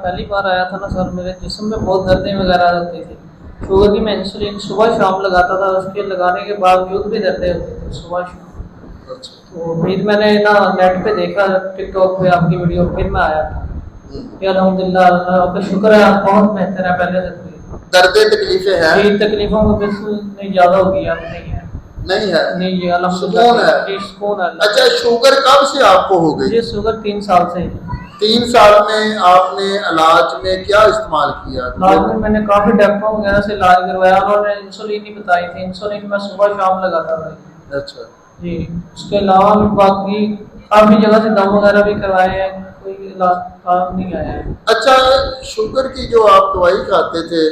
پہلی بار آیا تھا نا سر، میرے جسم میں بہت دردیں وغیرہ ہوتی تھی. شوگر کی میں انسولین صبح شام لگاتا تھا، اس کے لگانے کے باوجود بھی دردیں ہوتی تھی صبح شام. تو پھر میں نے نا نیٹ پہ دیکھا، ٹک ٹاک پہ آپ کی ویڈیو، پھر میں آیا تھا. الحمدللہ اللہ کا شکر ہے، آپ بہت بہتر ہے پہلے سے. دردیں تکلیفیں ہیں جی تکلیفوں کو بالکل نہیں، زیادہ ہو گئی اب نہیں ہے. نہیں ہے نہیں جی الحمدللہ سکون ہے. جی سکون ہے. اچھا شوگر کب سے آپ کو ہو گئی؟ جی شوگر 3 سال سے. 3 سال میں آپ نے علاج میں کیا استعمال کیا؟ علاج میں نے کافی ڈاکٹروں وغیرہ سے علاج کروایا، انہوں نے انسولین ہی بتائی تھی. انسولین میں صبح شام لگاتا تھا. اچھا جی اس کے علاوہ بھی باقی کافی جگہ سے دم وغیرہ بھی کروائے ہیں، کوئی علاج کام نہیں آیا ہے. اچھا شوگر کی جو آپ دوائی کھاتے تھے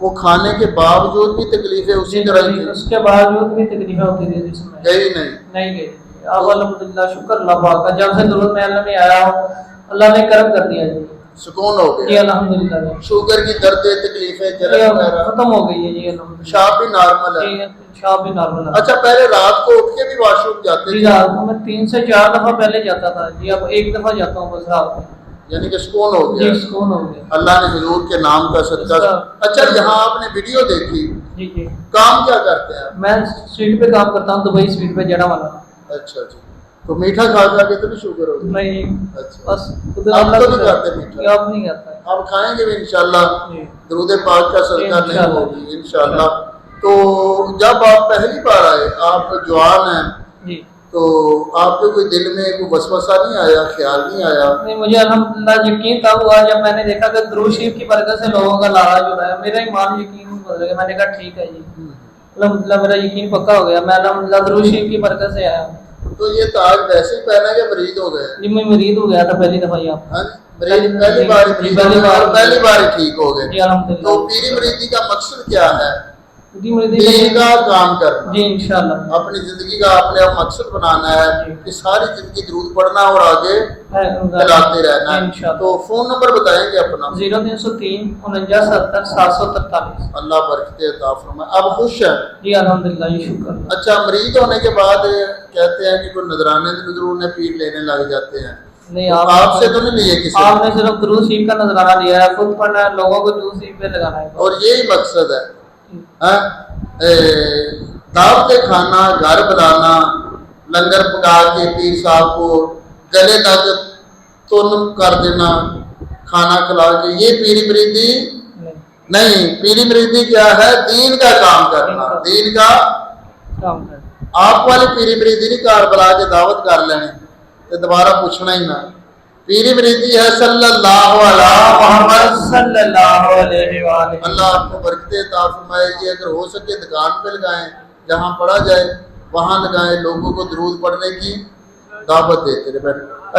وہ کھانے کے باوجود بھی تکلیفیں اسی طرح کی؟ اس کے باوجود بھی تکلیفیں ہوتی تھی جس میں. گئی نہیں گئی. اب الحمدللہ شکر اللہ پاک کا، جب سے درود محل میں آیا ہوں اللہ نے کرم کر دیا جی. سکون ہو جی گیا. الحمدللہ. شوگر کی دردیں تکلیفیں جلن وغیرہ ختم ہو گئی ہے جی الحمدللہ. پیشاب بھی نارمل ہے؟ جی پیشاب بھی نارمل ہے. اچھا پہلے رات کو اٹھ کے بھی واش روم جاتے جی تھے؟ رات کو میں 3 سے 4 دفعہ پہلے جاتا تھا جی، اب 1 دفعہ جاتا ہوں بس رات کو. یعنی کہ سکون ہو گیا. جی سکون ہو گیا اللہ نے حضور کے نام کا صدقہ. اچھا یہاں آپ نے ویڈیو دیکھی، جی جی کام کیا کرتے ہیں؟ میں اسٹریٹ پہ کام کرتا ہوں، دبئی اسٹریٹ پہ جڑا والا. اچھا اچھا تو میٹھا کھا کھا کے تو نہیں شوگر ہوگی؟ نہیں اچھا بس اب تو نہیں کھاتے میٹھا؟ اب نہیں کھاتا. اب کھائیں گے بھی انشاءاللہ، درود پاک کا صدقہ نہیں ہوگی انشاءاللہ. تو جب آپ پہلی بار آئے، آپ جوان ہیں جی، تو آپ کے کوئی دل میں کوئی وسوسہ نہیں آیا، خیال نہیں آیا؟ نہیں مجھے الحمدللہ یقین تب ہوا جب میں نے دیکھا کہ درود شریف کی برکت سے لوگوں کا لاراج ہو رہا ہے. میرا ایمان یقین بدل گیا. میں نے کہا ٹھیک ہے جی الحمدللہ میرا یقین پکا ہو گیا. میں الحمدللہ درود شریف کی برکت سے آیا ہوں. تو یہ تاج ویسے ہی پہنا کہ مریض ہو گئے؟ جی میں مریض ہو گیا تھا پہلی دفعہ یہاں. پہلی بار ٹھیک ہو گئے. جی الحمدللہ. تو پیری مریضی کا مقصد کیا ہے؟ جی مریضی دین کا کام کرنا. جی انشاءاللہ اپنی زندگی کا آپ نے مقصد بنانا ہے کہ ساری زندگی درود پڑھنا اور آگے چلاتے رہنا ہے. تو فون نمبر بتائیں گے اپنا؟ 0303 49 70 743. اللہ برکت عطا فرمائے. اب خوش ہے؟ جی الحمدللہ یہ شکر. اچھا مریض ہونے کے بعد کہتے ہیں کہ کوئی نذرانے نذرونے پیر لینے لگ جاتے ہیں، نہیں آپ سے تو نہیں لیے کسی؟ آپ نے صرف درود شریف کا نذرانہ لیا ہے، خود پڑھنا ہے، لوگوں کو درود شریف پہ لگانا ہے اور یہی مقصد ہے. دعوت کھانا، گھر بلانا، لنگر پکا کے پیر صاحب کو گلے تک تن کر دینا کھانا کھلا کے، یہ پیری مریدی نہیں. پیری مریدی کیا ہے؟ دین کا کام کرنا. دین کا کام کرنا. آپ والی پیری مریدی نہیں کار بلا کے دعوت کر لینے تو دوبارہ پوچھنا ہی نہ. پیری مریدی ہے صلی اللہ علیہ محمد صلی اللہ علیہ وآلہ. اللہ آپ کو برکتیں عطا فرمائے. یہ اگر ہو سکے دکان پہ لگائیں، جہاں پڑھا جائے وہاں لگائیں، لوگوں کو درود پڑھنے کی دعوت دیتے رہے.